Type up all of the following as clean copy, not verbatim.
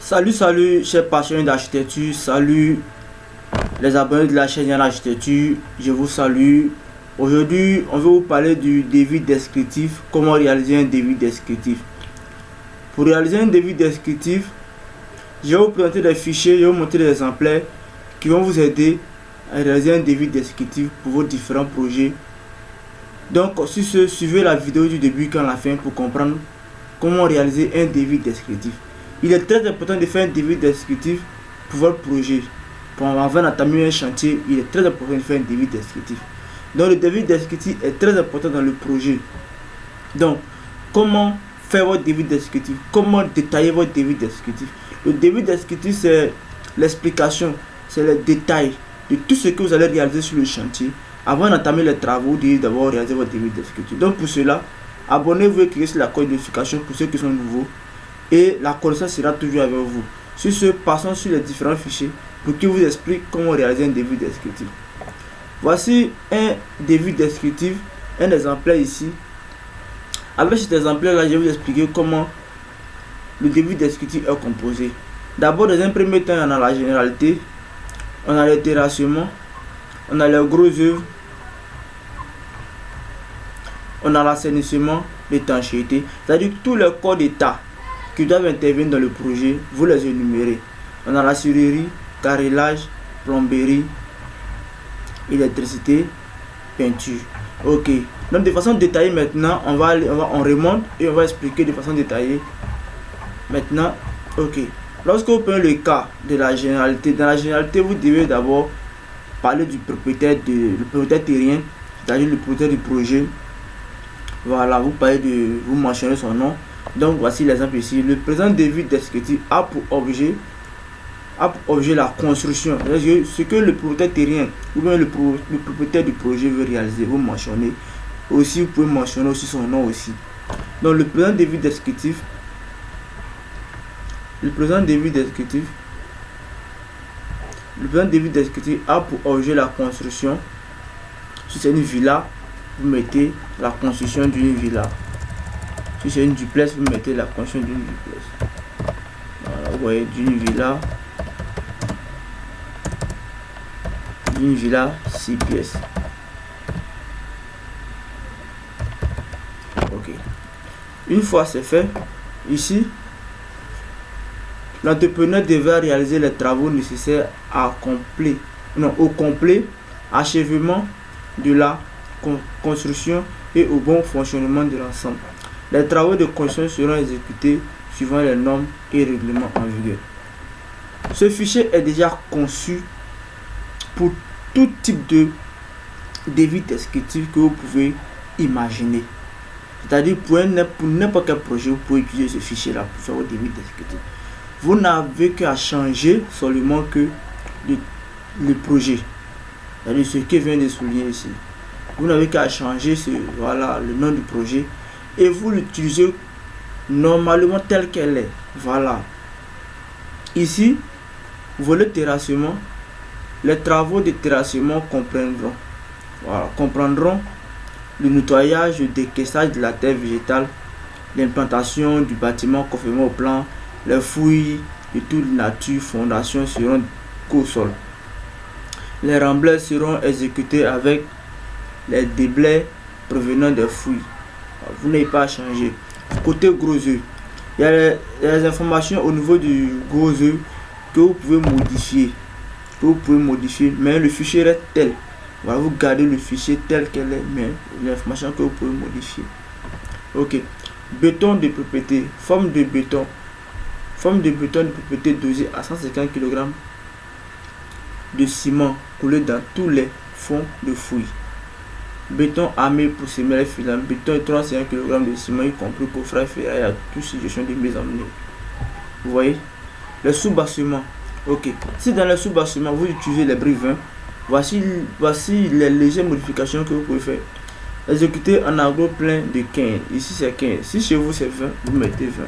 Salut chers passionnés d'architecture, salut les abonnés de la chaîne Yann Architecture, je vous salue. Aujourd'hui, on va vous parler du devis descriptif, comment réaliser un devis descriptif. Pour réaliser un devis descriptif, je vais vous présenter des fichiers, je vais vous montrer des exemplaires qui vont vous aider à réaliser un devis descriptif pour vos différents projets. Donc, sur ce, suivez la vidéo du début qu'à la fin pour comprendre comment réaliser un devis descriptif. Il est très important de faire un devis descriptif pour votre projet. Avant d'entamer un chantier, il est très important de faire un devis descriptif. Donc le devis descriptif est très important dans le projet. Donc, comment faire votre devis descriptif? Comment détailler votre devis descriptif? Le devis descriptif, c'est l'explication, c'est le détail de tout ce que vous allez réaliser sur le chantier. Avant d'entamer les travaux, vous devez d'abord réaliser votre devis descriptif. Donc pour cela, abonnez-vous et cliquez sur la cloche de notification pour ceux qui sont nouveaux. Et la connaissance sera toujours avec vous. Sur ce, passons sur les différents fichiers pour que je vous explique comment réaliser un devis descriptif. Voici un devis descriptif, un exemplaire ici. Avec cet exemplaire là, je vais vous expliquer comment le devis descriptif est composé. D'abord, dans un premier temps, on a la généralité, on a les terrassements, on a les gros œuvres, on a l'assainissement, l'étanchéité, c'est-à-dire tous les corps d'état qui doivent intervenir dans le projet, vous les énumérez. On a la serrurerie, carrelage, plomberie, électricité, peinture. Ok. Donc de façon détaillée maintenant, on remonte et on va expliquer de façon détaillée. Maintenant, ok. Lorsque vous prenez le cas de la généralité, dans la généralité, vous devez d'abord parler du propriétaire terrien, c'est-à-dire le propriétaire du projet. Voilà, vous mentionnez son nom. Donc voici l'exemple ici. Le présent devis descriptif a pour objet la construction. Ce que le propriétaire terrien ou bien le propriétaire du projet veut réaliser, vous mentionnez. Aussi, vous pouvez mentionner aussi son nom aussi. Donc le présent devis descriptif. Le présent devis descriptif a pour objet la construction. Si c'est une villa, vous mettez la construction d'une villa. Si c'est une duplex, vous mettez la construction d'une duplex. Voilà, vous voyez, d'une villa 6 pièces. Ok. Une fois c'est fait, ici, l'entrepreneur devra réaliser les travaux nécessaires au complet achèvement de la construction et au bon fonctionnement de l'ensemble. Les travaux de construction seront exécutés suivant les normes et règlements en vigueur. Ce fichier est déjà conçu pour tout type de devis descriptif que vous pouvez imaginer. C'est-à-dire pour n'importe quel projet, vous pouvez utiliser ce fichier-là pour faire votre devis descriptif. Vous n'avez qu'à changer seulement que le projet. C'est-à-dire ce que vient de souligner ici. Vous n'avez qu'à changer le nom du projet et vous l'utilisez normalement tel qu'elle est. Voilà. Ici, volet terrassement. Les travaux de terrassement comprendront le nettoyage, le décaissage de la terre végétale, l'implantation du bâtiment conformément au plan, les fouilles de toute nature, fondations seront au sol. Les remblais seront exécutés avec les déblais provenant des fouilles. Vous n'avez pas à changer. Côté gros œufs, il y a les informations au niveau du gros œuf que vous pouvez modifier. Mais le fichier reste tel. Voilà, vous gardez le fichier tel qu'elle est, mais l'information que vous pouvez modifier. Ok. Béton de propriété. Forme de béton de propriété dosée à 150 kg de ciment coulé dans tous les fonds de fouilles. Béton armé pour semer les filets. Béton et 31 kg de ciment, y compris pour faire ferraille à toute situation de mise en œuvre. Vous voyez? Les sous-bassements. Ok. Si dans les sous-bassements, vous utilisez les briques 20, voici les légères modifications que vous pouvez faire. Exécuter en agro plein de 15. Ici c'est 15. Si chez vous c'est 20, vous mettez 20.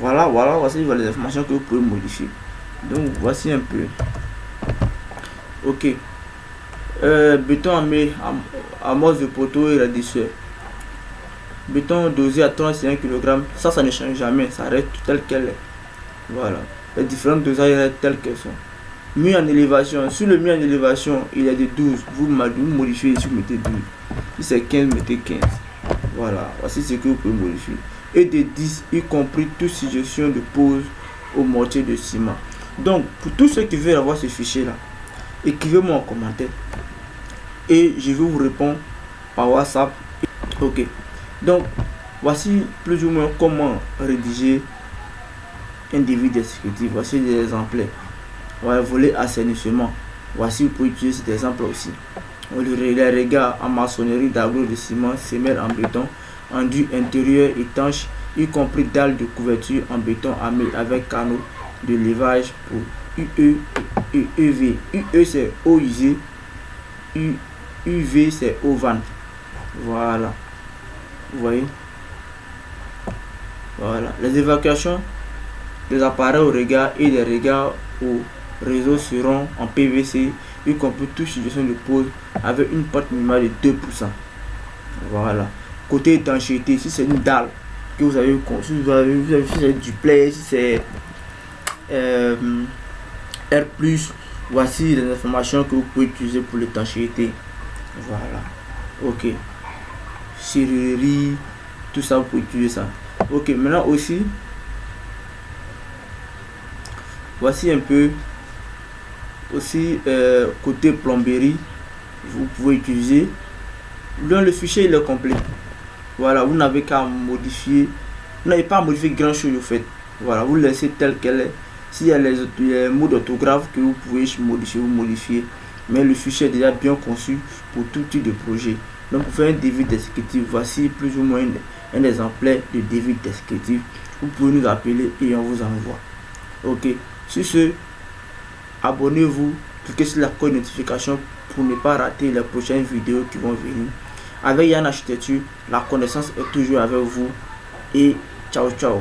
Voilà, voici les informations que vous pouvez modifier. Donc voici un peu. Ok. Béton armé, amorce de poteau et radiateur. Béton dosé à 31 kg. Ça ne change jamais. Ça reste tel qu'elle est. Voilà. Les différentes dosages telles qu'elles sont. Mur en élévation. Sur le mur en élévation, il y a des 12. Vous modifiez ici, vous mettez 12. Si c'est 15, mettez 15. Voilà. Voici ce que vous pouvez modifier. Et des 10, y compris toute suggestion de pose au mortier de ciment. Donc, pour tous ceux qui veulent avoir ce fichier-là, écrivez-moi en commentaire. Et je vais vous répondre par WhatsApp. Ok. Donc, voici plus ou moins comment rédiger un devis descriptif. Voici des exemplaires. Voilà, volet assainissement. Voici, vous pouvez utiliser cet exemple aussi. Les regards en maçonnerie d'agro de ciment, semelle en béton, enduit intérieur étanche, y compris dalles de couverture en béton armé avec canaux de levage pour UE et UV. UE c'est eau usée, UV c'est eau vente. Voilà. Vous voyez. Voilà. Les évacuations des appareils au regard et des regards au réseau seront en PVC, y compris toute situation de pose avec une pâte minimale de 2%. Voilà. Côté étanchéité, si c'est une dalle que vous avez conçue, si c'est duplex, si c'est R+, voici les informations que vous pouvez utiliser pour l'étanchéité. Voilà. Ok. Serrurerie, tout ça, vous pouvez utiliser ça. Ok, maintenant aussi, voici un peu aussi côté plomberie, vous pouvez utiliser. Dans le fichier, il est complet. Voilà, vous n'avez qu'à modifier. Vous n'avez pas à modifier grand chose au fait. Voilà, vous laissez tel qu'elle est. S'il y a les mots d'orthographe que vous pouvez modifier, vous modifiez. Mais le fichier est déjà bien conçu pour tout type de projet. Donc pour faire un devis descriptif, voici plus ou moins un exemplaire de devis descriptif. Vous pouvez nous appeler et on vous envoie. Ok. Sur ce, abonnez-vous, cliquez sur la cloche de notification pour ne pas rater les prochaines vidéos qui vont venir. Avec Yann Architecture, la connaissance est toujours avec vous et ciao ciao.